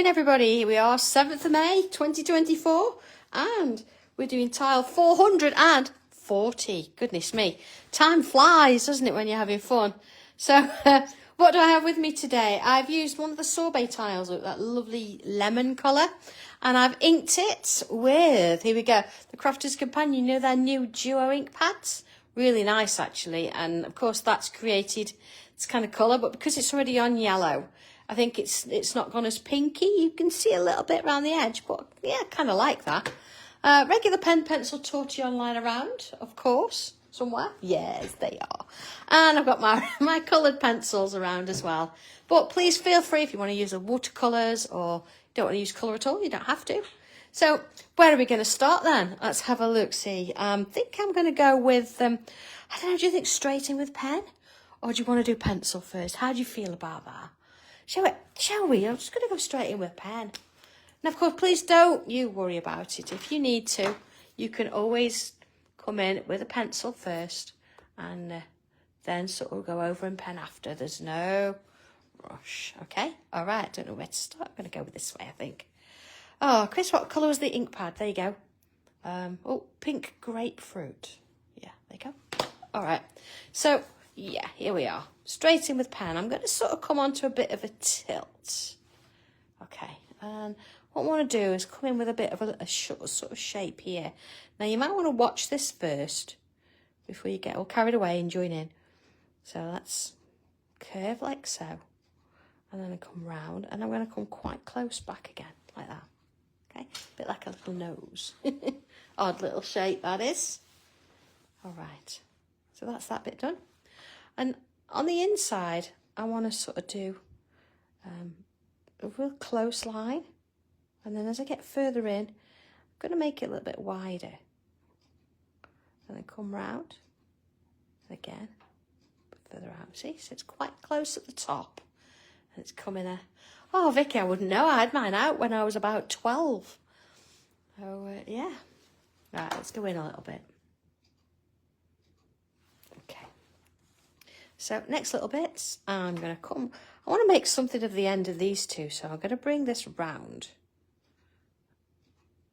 doing, everybody? Here we are, 7th of May 2024, and we're doing tile 440. Goodness me, time flies, doesn't it, when you're having fun? So what do I have with me today? I've used one of the sorbet tiles with that lovely lemon colour, and I've inked it with, here we go, the Crafters Companion, you know, their new duo ink pads. Really nice, actually, and of course that's created this kind of colour, but because it's already on yellow, I think it's not gone as pinky. You can see a little bit around the edge, but yeah, kind of like that. Regular pen, pencil, tortillon lying around, of course, somewhere. Yes, they are. And I've got my coloured pencils around as well. But please feel free if you want to use the watercolours or don't want to use colour at all, you don't have to. So where are we going to start then? Let's have a look, see. I think I'm going to go with, I don't know, do you think straight in with pen? Or do you want to do pencil first? How do you feel about that? Shall we? I'm just going to go straight in with pen. And of course, please don't you worry about it. If you need to, you can always come in with a pencil first and then sort of go over in pen after. There's no rush, okay? All right, I don't know where to start. I'm going to go with this way, I think. Oh, Chris, what colour was the ink pad? There you go. Oh, Pink Grapefruit. Yeah, there you go. All right. So, yeah, here we are. Straight in with pen. I'm going to sort of come onto a bit of a tilt. Okay, and what I want to do is come in with a bit of a short sort of shape here. Now, you might want to watch this first before you get all carried away and join in. So let's curve like so. And then I come round, and I'm going to come quite close back again, like that. Okay, a bit like a little nose. Odd little shape, that is. All right, so that's that bit done. And on the inside, I want to sort of do a real close line. And then as I get further in, I'm going to make it a little bit wider. And then come round. And again, further out. See, so it's quite close at the top. And it's coming a... Oh, Vicky, I wouldn't know. I had mine out when I was about 12. So, yeah. Right, let's go in a little bit. Okay. So, next little bits, I'm going to come... I want to make something of the end of these two, so I'm going to bring this round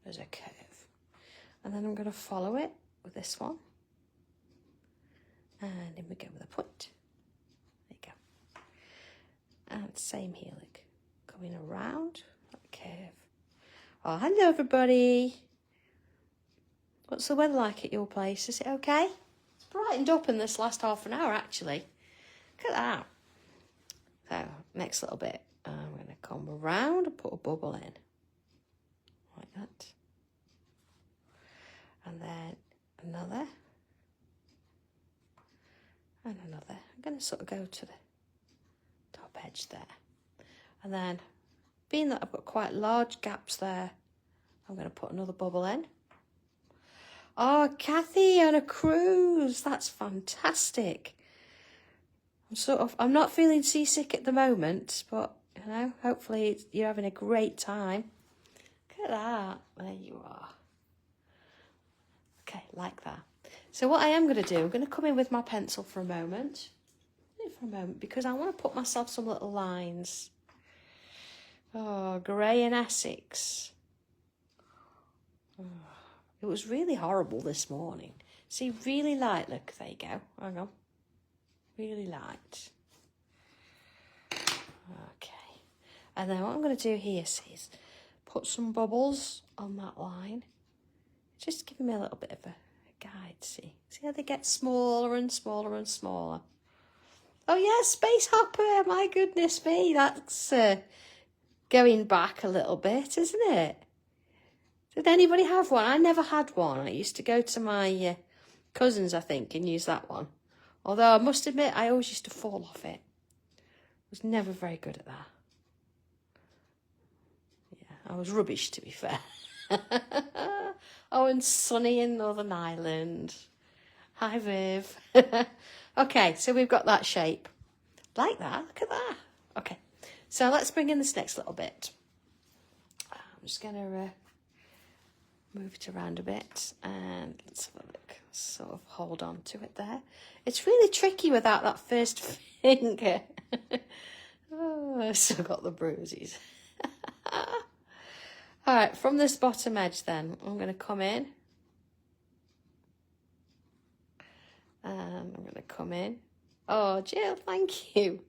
as a curve. And then I'm going to follow it with this one. And in we go with a point. There you go. And same here, look. Coming around that curve. Oh, hello everybody. What's the weather like at your place? Is it okay? It's brightened up in this last half an hour, actually. Look at that. So, next little bit. I'm going to come around and put a bubble in. Like that. And then another. And another. I'm going to sort of go to the top edge there. And then, being that I've got quite large gaps there, I'm going to put another bubble in. Oh, Kathy on a cruise. That's fantastic. I'm not feeling seasick at the moment, but, you know, hopefully you're having a great time. Look at that. There you are. Okay, like that. So what I am going to do, I'm going to come in with my pencil for a moment. Because I want to put myself some little lines. Oh, grey and Essex. Oh, it was really horrible this morning. See, really light. Look, there you go. Hang on. Really light. Okay. And then what I'm going to do here is put some bubbles on that line. Just giving me a little bit of a guide, see. See how they get smaller and smaller and smaller. Oh, yeah, Space Hopper. My goodness me. That's going back a little bit, isn't it? Did anybody have one? I never had one. I used to go to my cousins, I think, and use that one. Although I must admit, I always used to fall off it. I was never very good at that. Yeah, I was rubbish, to be fair. Oh, and Sunny in Northern Ireland. Hi, Viv. Okay, so we've got that shape. Like that, look at that. Okay, so let's bring in this next little bit. I'm just going to move it around a bit and let's have a look. Sort of hold on to it there. It's really tricky without that first finger. Oh, I've still got the bruises. All right, from this bottom edge then, I'm going to come in. And I'm going to come in. Oh, Jill, thank you.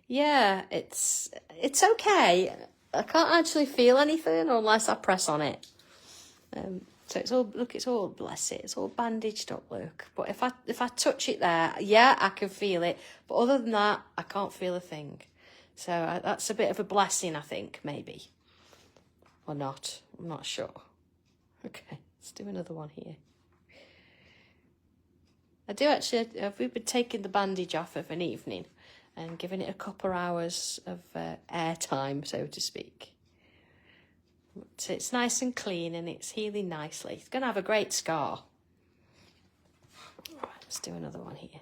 Yeah, it's okay. I can't actually feel anything unless I press on it. So it's all, look, it's all, bless it, it's all bandaged up, look. But if I touch it there, yeah, I can feel it. But other than that, I can't feel a thing. So that's a bit of a blessing, I think, maybe. Or not, I'm not sure. Okay, let's do another one here. I do actually, we've been taking the bandage off of an evening and giving it a couple of hours of air time, so to speak. So it's nice and clean and it's healing nicely. It's going to have a great scar. All right, let's do another one here.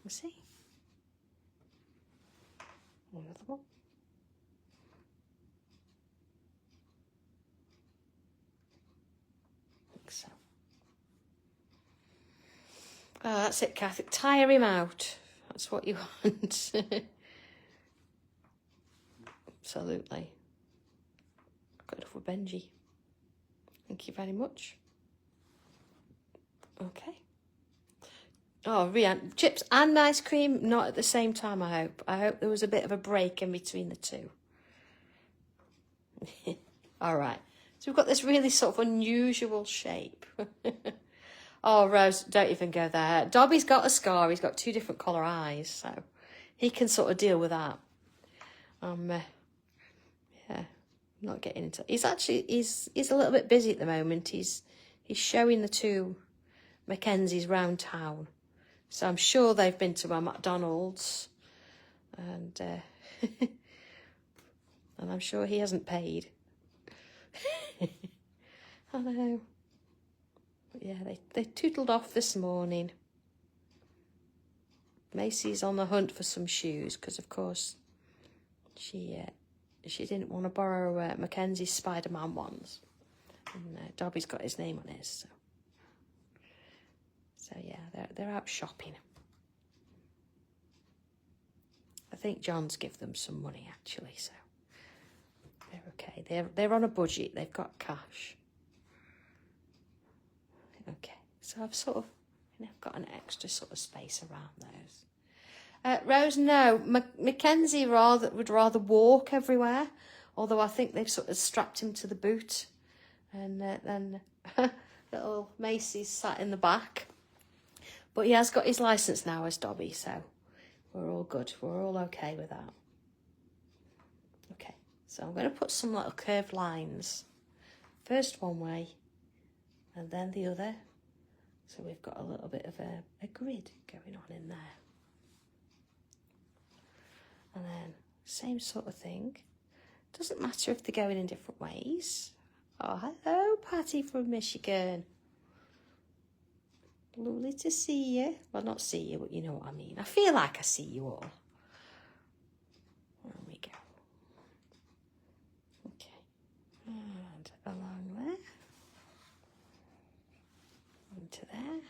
Let's see. Another one. Like so. Oh, that's it, Kath. Tire him out. That's what you want. Absolutely. Got enough with Benji. Thank you very much. Okay. Oh, Rianne, chips and ice cream, not at the same time, I hope. I hope there was a bit of a break in between the two. All right. So we've got this really sort of unusual shape. Oh, Rose, don't even go there. Dobby's got a scar. He's got 2 different colour eyes, so he can sort of deal with that. Yeah, not getting into. He's a little bit busy at the moment. He's showing the 2 Mackenzies round town, so I'm sure they've been to my McDonald's, and and I'm sure he hasn't paid. I know. But yeah, they tootled off this morning. Macy's on the hunt for some shoes because, of course, she didn't want to borrow Mackenzie's Spider-Man ones, and Dobby's got his name on his. So yeah, they're out shopping. I think John's give them some money actually, so they're okay. They're on a budget. They've got cash. Okay, so I've sort of, I've got an extra sort of space around those. Rose, no, Mackenzie would rather walk everywhere, although I think they've sort of strapped him to the boot, and then little Macy's sat in the back. But he has got his licence now as Dobby, so we're all good. We're all okay with that. Okay, so I'm going to put some little curved lines. First one way, and then the other. So we've got a little bit of a grid going on in there. And then same sort of thing. Doesn't matter if they're going in different ways. Oh, hello, Patty from Michigan. Lovely to see you. Well, not see you, but you know what I mean. I feel like I see you all. There we go. Okay. And along there. Into there.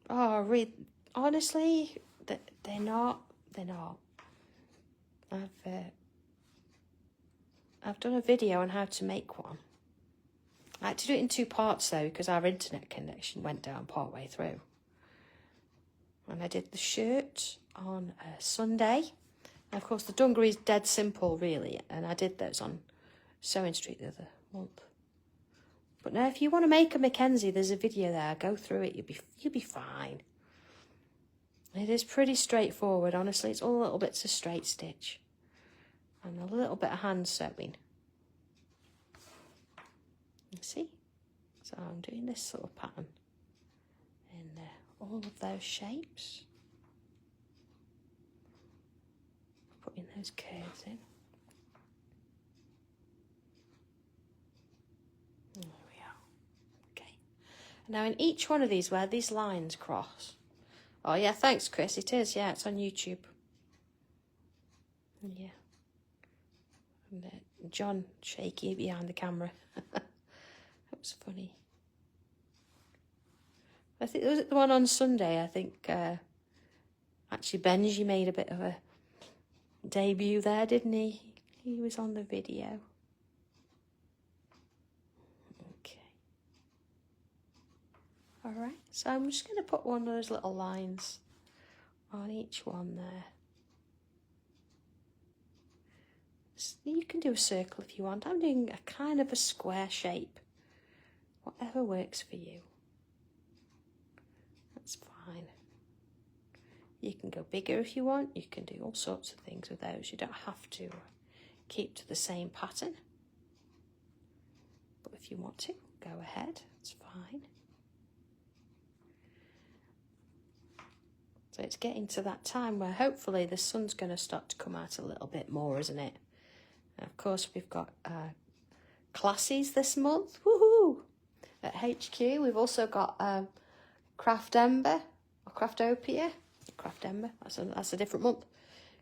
Oh, honestly, they're not. I've done a video on how to make one. I had to do it in 2 parts though, because our internet connection went down part way through. And I did the shirt on Sunday. And of course the dungaree is dead simple really, and I did those on Sewing Street the other month. But now if you want to make a Mackenzie, there's a video there. Go through it, you'll be fine. It is pretty straightforward, honestly. It's all little bits of straight stitch and a little bit of hand sewing. You see? So I'm doing this sort of pattern in all of those shapes. Putting those curves in. There we are. Okay. Now in each one of these where these lines cross. Oh yeah, thanks Chris. It is, yeah, it's on YouTube. Yeah. And John shaky behind the camera. That was funny. I think was it the one on Sunday. I think actually Benji made a bit of a debut there, didn't he? He was on the video. Okay. All right, so I'm just going to put one of those little lines on each one there. You can do a circle if you want. I'm doing a kind of a square shape. Whatever works for you. That's fine. You can go bigger if you want. You can do all sorts of things with those. You don't have to keep to the same pattern. But if you want to, go ahead. It's fine. So it's getting to that time where hopefully the sun's going to start to come out a little bit more, isn't it? And of course, we've got classes this month. Woohoo! At HQ, we've also got Craft Ember or Craftopia. Craft Ember, that's a different month.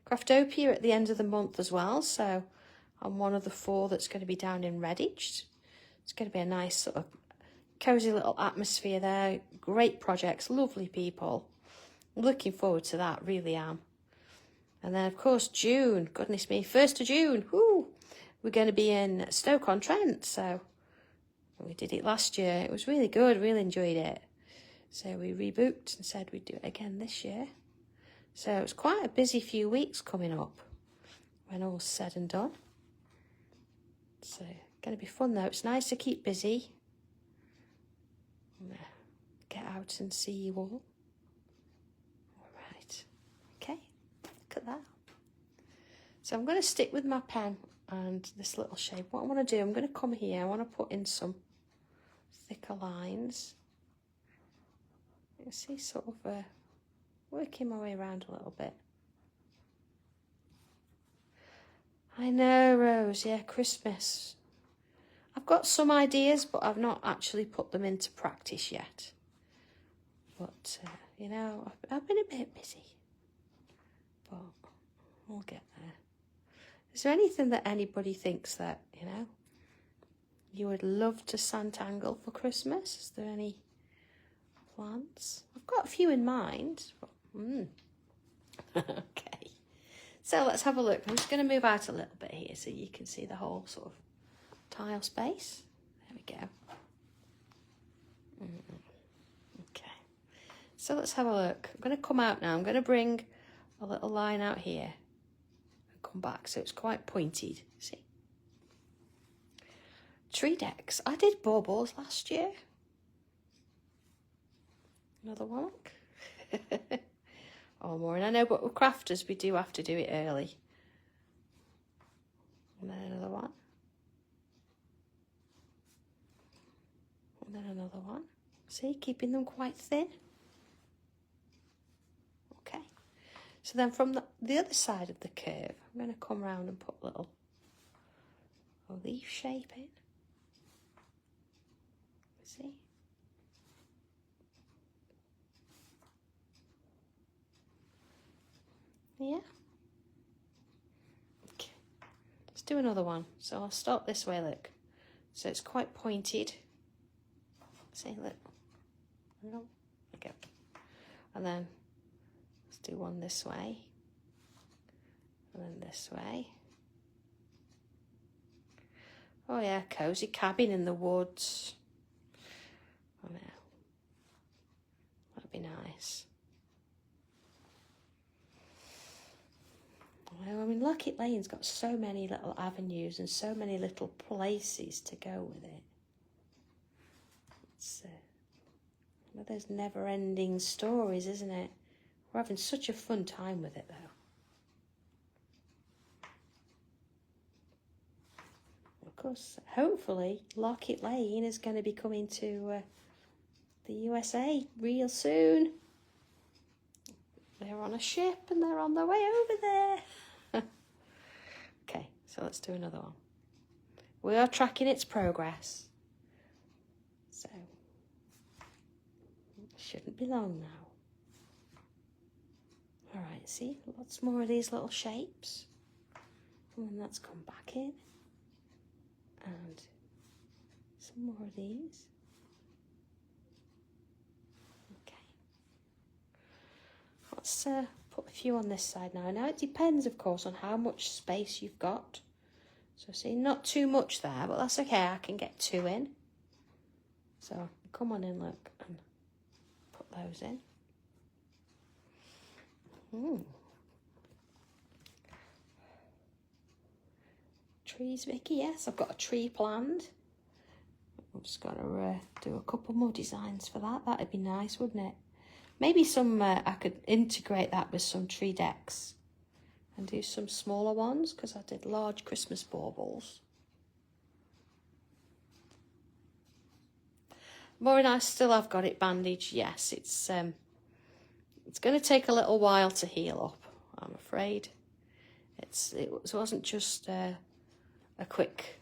Craftopia at the end of the month as well. So I'm one of the 4 that's going to be down in Redditch. It's going to be a nice sort of cozy little atmosphere there. Great projects, lovely people. Looking forward to that, really am. And then, of course, June. Goodness me, 1st of June. Woo! We're going to be in Stoke-on-Trent. So we did it last year. It was really good. Really enjoyed it. So we rebooked and said we'd do it again this year. So it's quite a busy few weeks coming up when all's said and done. So going to be fun though. It's nice to keep busy. Get out and see you all. Okay, look at that. So I'm going to stick with my pen and this little shape. What I want to do, I'm going to come here. I want to put in some thicker lines. You see, sort of working my way around a little bit. I know, Rose. Yeah, Christmas. I've got some ideas, but I've not actually put them into practice yet. But, you know, I've been a bit busy. But we'll get there. Is there anything that anybody thinks that, you know, you would love to Sanntangle for Christmas? Is there any plans? I've got a few in mind. But, okay. So let's have a look. I'm just going to move out a little bit here so you can see the whole sort of tile space. There we go. Okay. So let's have a look. I'm going to come out now. I'm going to bring a little line out here and come back so it's quite pointed. See? Tree decks. I did baubles last year. Another one. Oh, more. And I know, but with crafters, we do have to do it early. And then another one. And then another one. See, keeping them quite thin. Okay. So then from the other side of the curve, I'm going to come around and put a little leaf shape in. See? Yeah. Okay. Let's do another one. So I'll start this way, look. So it's quite pointed. See, look. Okay. And then let's do one this way. And then this way. Oh yeah, cozy cabin in the woods. Oh no. That'd be nice. I mean, Lockett Lane's got so many little avenues and so many little places to go with it. It's one of those never-ending stories, isn't it? We're having such a fun time with it, though. Of course, hopefully, Lockett Lane is going to be coming to the USA real soon. They're on a ship and they're on their way over there. Okay, so let's do another one. We are tracking its progress. So, it shouldn't be long now. All right, see, lots more of these little shapes. And then that's come back in. And some more of these. let's put a few on this side now. Now it depends, of course, on how much space you've got. So see, not too much there, but that's okay. I can get 2 in. So come on in, look, and put those in. Trees, Vicky, yes, I've got a tree planned. I'm just going to do a couple more designs for that. That'd be nice, wouldn't it? Maybe some, I could integrate that with some tree decks and do some smaller ones, because I did large Christmas baubles. More nice, still I've got it bandaged. Yes, it's going to take a little while to heal up, I'm afraid. It wasn't just a quick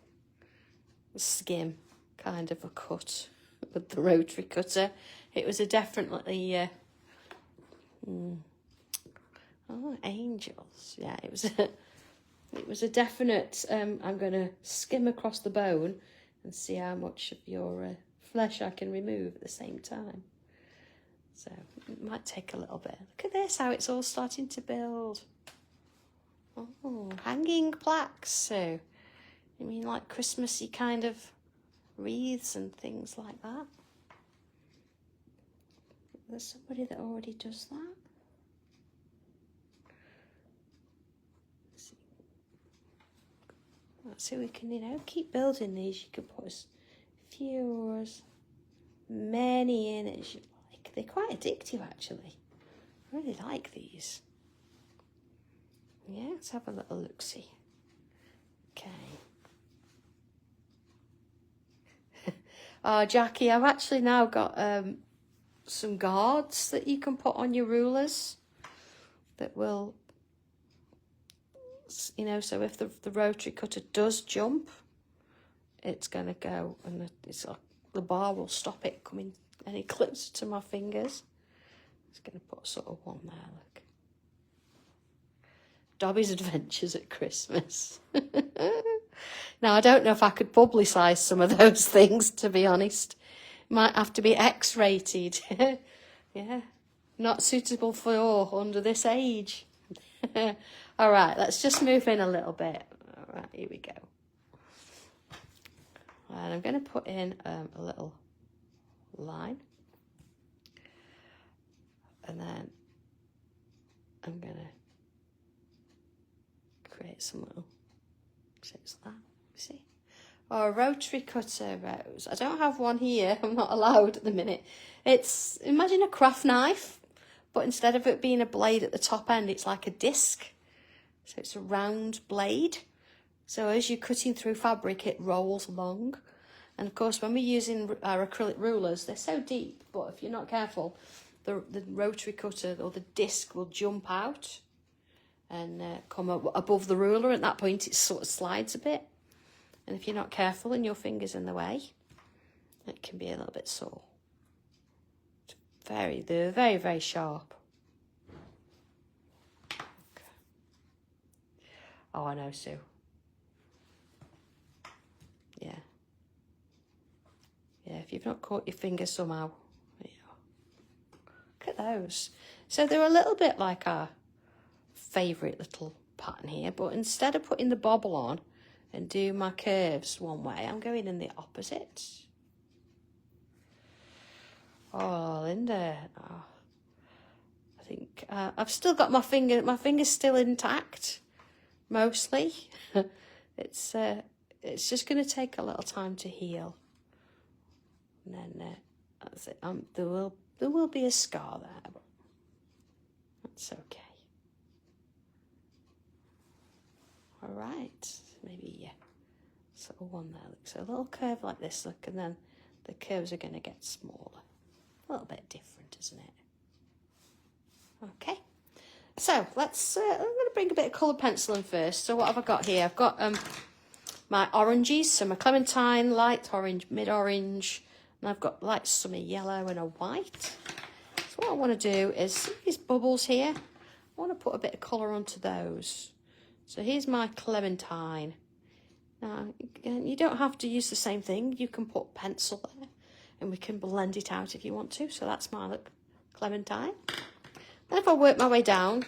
skim kind of a cut with the rotary cutter. It was a definitely oh, angels. Yeah, it was a definite I'm going to skim across the bone and see how much of your flesh I can remove at the same time. So it might take a little bit. Look at this, how it's all starting to build. Oh, hanging plaques. So you mean like Christmassy kind of wreaths and things like that? There's somebody that already does that. So we can, you know, keep building these. You can put as few or as many in as you like. They're quite addictive, actually. I really like these. Yeah, let's have a little look-see. Okay. Oh, Jackie, I've actually now got some guards that you can put on your rulers that will, you know, so if the rotary cutter does jump, it's going to go, and the bar will stop it coming any closer to my fingers. It's going to put sort of one there, look. Dobby's Adventures at Christmas. Now, I don't know if I could publicise some of those things, to be honest. Might have to be X-rated. Yeah, not suitable for all under this age. All right, let's just move in a little bit. All right, here we go. And I'm going to put in a little line. And then I'm going to create some little shapes like that. See? Oh, a rotary cutter rose. I don't have one here. I'm not allowed at the minute. It's, imagine a craft knife, but instead of it being a blade at the top end, it's like a disc. So it's a round blade. So as you're cutting through fabric, it rolls along. And of course, when we're using our acrylic rulers, they're so deep, but if you're not careful, the rotary cutter or the disc will jump out and come up above the ruler. At that point, it sort of slides a bit. And if you're not careful and your finger's in the way, it can be a little bit sore. They're very, very sharp. Okay. Oh, I know, Sue. Yeah. Yeah, if you've not caught your finger somehow. Yeah. Look at those. So they're a little bit like our favourite little pattern here, but instead of putting the bobble on and do my curves one way, I'm going in the opposite. Oh, Linda. Oh, I think I've still got my finger's still intact, mostly. It's just going to take a little time to heal. And then that's it. There will be a scar there, but that's okay. All right, maybe sort of one there. Look, so a little curve like this, look, and then the curves are going to get smaller. A little bit different, isn't it? Okay, so let's. I'm going to bring a bit of coloured pencil in first. So what have I got here? I've got my oranges, so my Clementine, light orange, mid-orange, and I've got light summer yellow and a white. So what I want to do is, see these bubbles here? I want to put a bit of colour onto those. So here's my Clementine. Now, again, you don't have to use the same thing. You can put pencil there and we can blend it out if you want to. So that's my Clementine. Then if I work my way down,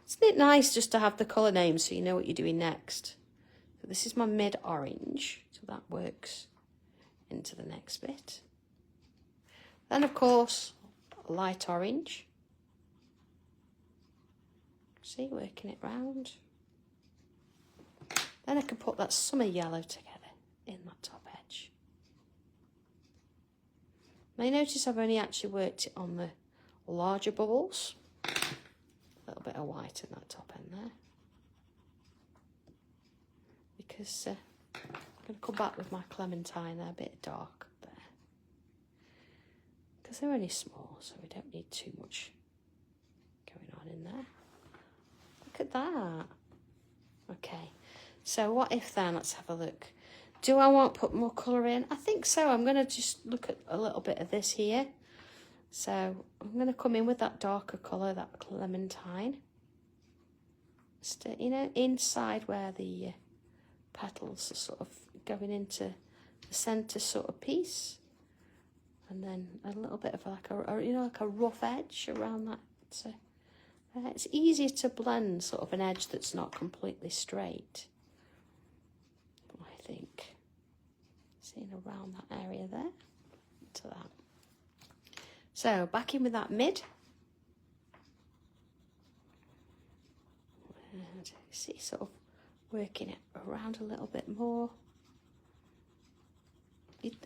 isn't it nice just to have the colour names so you know what you're doing next? So this is my mid-orange, so that works into the next bit. Then of course, light orange. See, working it round. Then I can put that summer yellow together in that top edge. Now you notice I've only actually worked it on the larger bubbles. A little bit of white in that top end there. Because I'm going to come back with my Clementine, they're a bit dark there. Because they're only small, so we don't need too much going on in there. Look at that. Okay, so what if then, let's have a look. Do I want to put more colour in? I think so. I'm going to just look at a little bit of this here. So I'm going to come in with that darker colour, that Clementine. Just, you know, inside where the petals are sort of going into the centre sort of piece. And then a little bit of like a you know, like a rough edge around that. So it's easier to blend sort of an edge that's not completely straight, I think. Seeing around that area there, to that. So back in with that mid. And you see, sort of working it around a little bit more.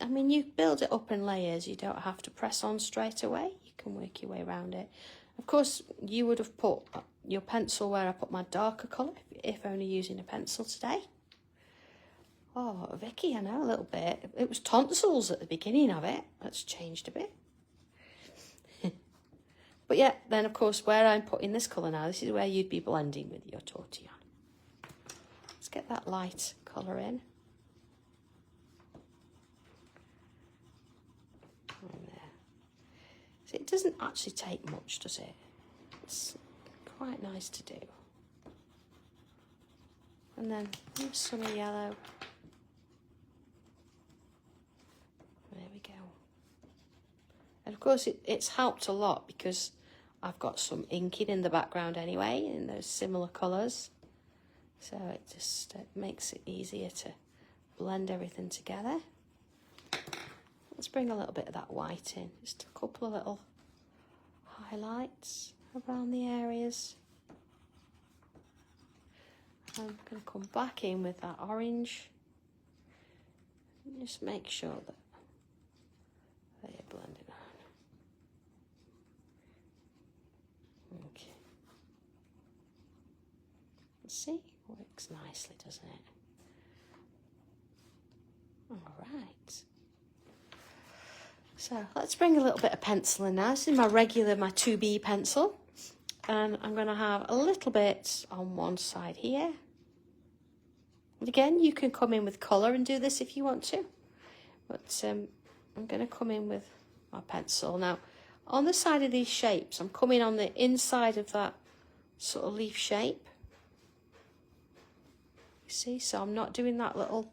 I mean, you build it up in layers. You don't have to press on straight away. You can work your way around it. Of course, you would have put your pencil where I put my darker colour, if only using a pencil today. Oh, Vicky, I know a little bit. It was tonsils at the beginning of it. That's changed a bit. But yeah, then of course, where I'm putting this colour now, this is where you'd be blending with your Tortillon. Let's get that light colour in. And there. So it doesn't actually take much, does it? It's quite nice to do. And then summer yellow. There we go. And of course it's helped a lot because I've got some inking in the background anyway in those similar colours. So it just makes it easier to blend everything together. Let's bring a little bit of that white in. Just a couple of little highlights around the areas. I'm going to come back in with that orange. Just make sure that they're blending on. Okay. See, works nicely, doesn't it? All right. So let's bring a little bit of pencil in now. This is my regular, my 2B pencil. And I'm going to have a little bit on one side here. And again, you can come in with colour and do this if you want to. But I'm going to come in with my pencil. Now, on the side of these shapes, I'm coming on the inside of that sort of leaf shape. You see, so I'm not doing that little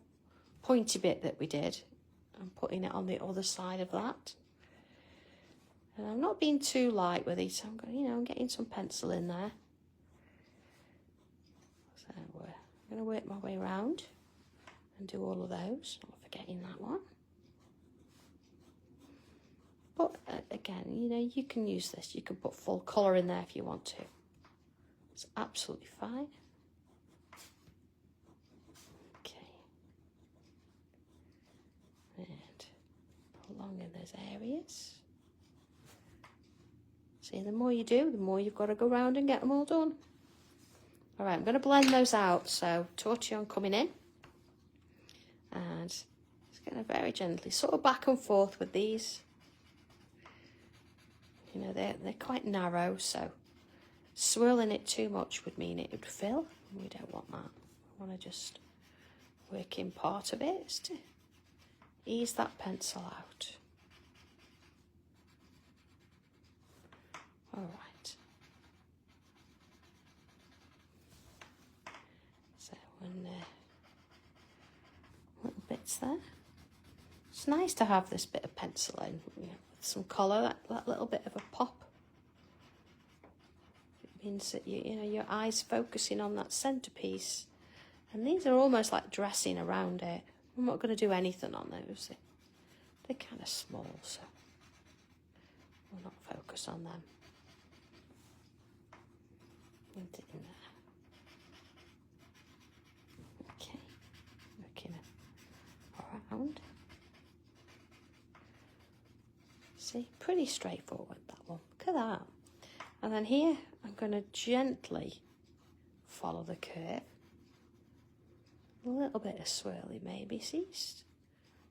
pointy bit that we did. I'm putting it on the other side of that. And I'm not being too light with it. I'm going, I'm getting some pencil in there. So I'm going to work my way around and do all of those. Not forgetting that one. But again, you can use this. You can put full colour in there if you want to. It's absolutely fine. Okay. And along in those areas. See, the more you do, the more you've got to go around and get them all done. All right, I'm going to blend those out. So Tortillon coming in. And just going to very gently, sort of back and forth with these. They're quite narrow, so swirling it too much would mean it would fill. We don't want that. I want to just work in part of it just to ease that pencil out. All right. So when little bits there. It's nice to have this bit of pencil in, with some colour, that little bit of a pop. Means that you know your eye's focusing on that centerpiece, and these are almost like dressing around it. I'm not going to do anything on those. They're kind of small, so we'll not focus on them. And in there. Okay, working it around. See, pretty straightforward, that one. Look at that. And then here, I'm going to gently follow the curve. A little bit of swirly maybe, see?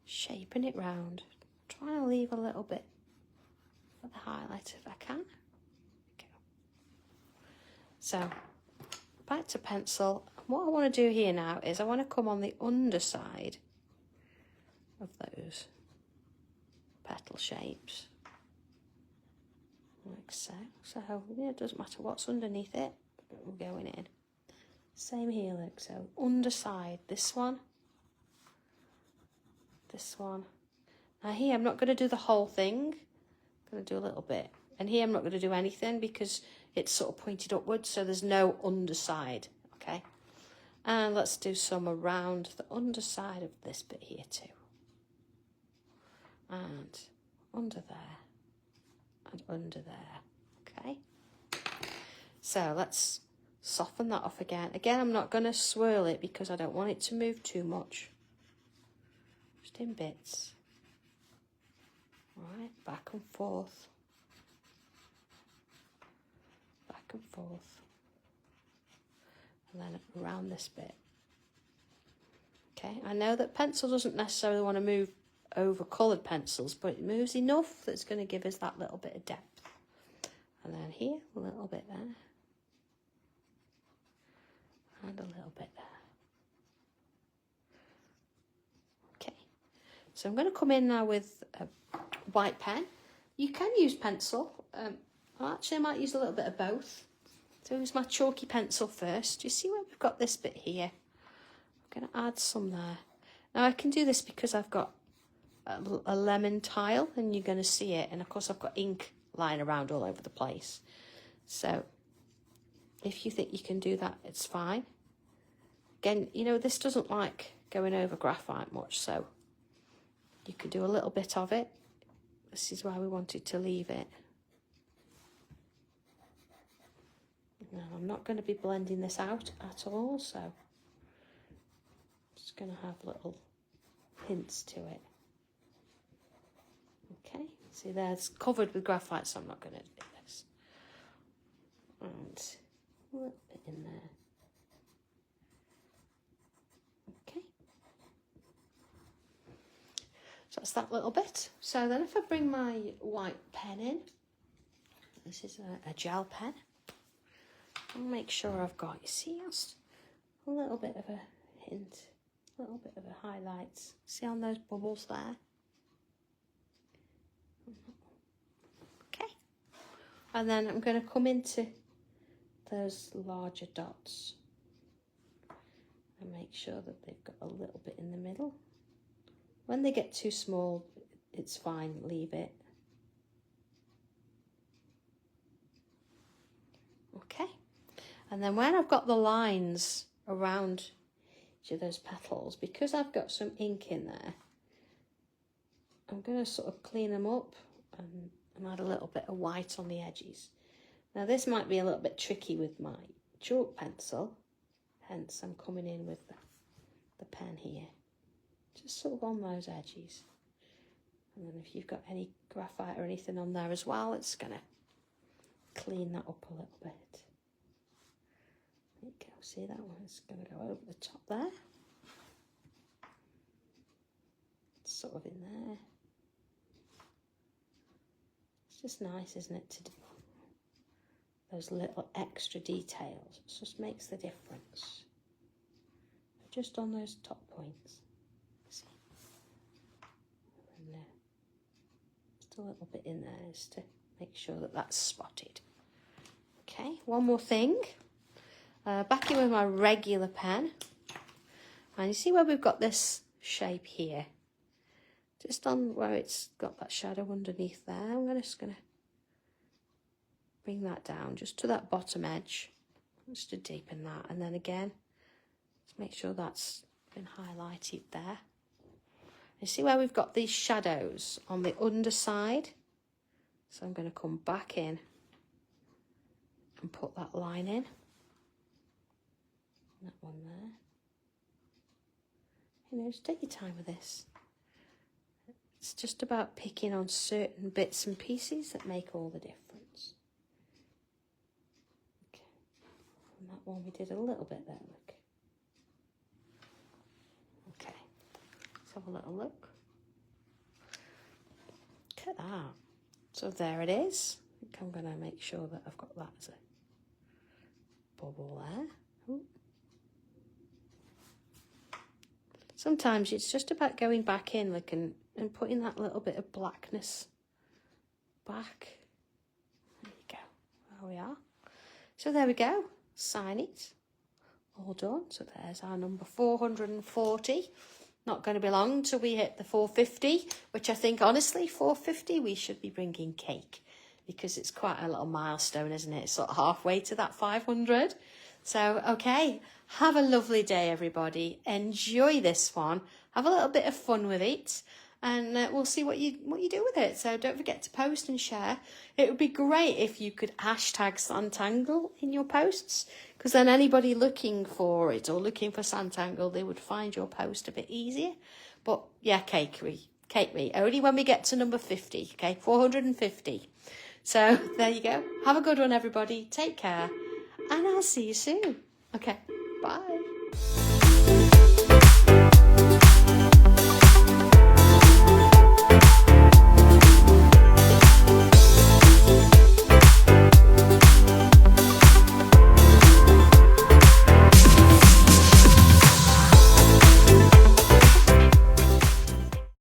Shaping it round. Try and leave a little bit for the highlight if I can. Okay. So, back to pencil. What I want to do here now is I want to come on the underside of those petal shapes. Like so. So, yeah, it doesn't matter what's underneath it, we're going in. Same here, look. So, underside, this one. This one. Now here, I'm not going to do the whole thing. I'm going to do a little bit. And here, I'm not going to do anything because it's sort of pointed upwards, so there's no underside, okay? And let's do some around the underside of this bit here too. And under there. And under there, okay? So let's soften that off again. Again, I'm not going to swirl it because I don't want it to move too much. Just in bits. Right, back and forth. Back and forth. And then around this bit. Okay, I know that pencil doesn't necessarily want to move over coloured pencils, but it moves enough that's going to give us that little bit of depth. And then here, a little bit there. And a little bit there. Okay, so I'm going to come in now with a white pen. You can use pencil. Actually, I might use a little bit of both. So use my chalky pencil first. You see where we've got this bit here? I'm going to add some there. Now I can do this because I've got a lemon tile and you're going to see it, and of course I've got ink lying around all over the place, so if you think you can do that, it's fine. Again, you know, this doesn't like going over graphite much, so you could do a little bit of it. This is why we wanted to leave it. Now I'm not going to be blending this out at all, so I'm just going to have little hints to it. Okay, see there, it's covered with graphite, so I'm not going to do this. And a little bit in there. Okay. So that's that little bit. So then if I bring my white pen in, this is a gel pen. I'll make sure I've got, you see, a little bit of a hint, a little bit of a highlight. See on those bubbles there? Okay, and then I'm going to come into those larger dots and make sure that they've got a little bit in the middle. When they get too small, it's fine, leave it. Okay, and then when I've got the lines around each of those petals, because I've got some ink in there, I'm going to sort of clean them up and add a little bit of white on the edges. Now this might be a little bit tricky with my chalk pencil, hence I'm coming in with the pen here, just sort of on those edges. And then if you've got any graphite or anything on there as well, it's going to clean that up a little bit. There you go, see that one? It's going to go over the top there. It's sort of in there. It's just nice, isn't it, to do those little extra details. It just makes the difference. Just on those top points. See? And just a little bit in there just to make sure that that's spotted. Okay, one more thing. Back in with my regular pen. And you see where we've got this shape here? Just on where it's got that shadow underneath there, I'm just going to bring that down just to that bottom edge, just to deepen that. And then again, let's make sure that's been highlighted there. You see where we've got these shadows on the underside? So I'm going to come back in and put that line in. That one there. You know, just take your time with this. It's just about picking on certain bits and pieces that make all the difference. Okay. And that one we did a little bit there, look. Okay. Let's have a little look. Look at that. So there it is. I think I'm going to make sure that I've got that as a bubble there. Ooh. Sometimes it's just about going back in, like, and putting that little bit of blackness back. There you go. There we are. So there we go. Sign it. All done. So there's our number 440. Not going to be long till we hit the 450, which I think, honestly, 450, we should be bringing cake, because it's quite a little milestone, isn't it? It's sort of halfway to that 500. So, okay, have a lovely day, everybody. Enjoy this one. Have a little bit of fun with it, and we'll see what you do with it. So don't forget to post and share. It would be great if you could hashtag Sanntangle in your posts, because then anybody looking for it or looking for Sanntangle, they would find your post a bit easier. But yeah, cakery, only when we get to number 50, okay, 450. So there you go. Have a good one, everybody. Take care. And I'll see you soon. Okay, bye.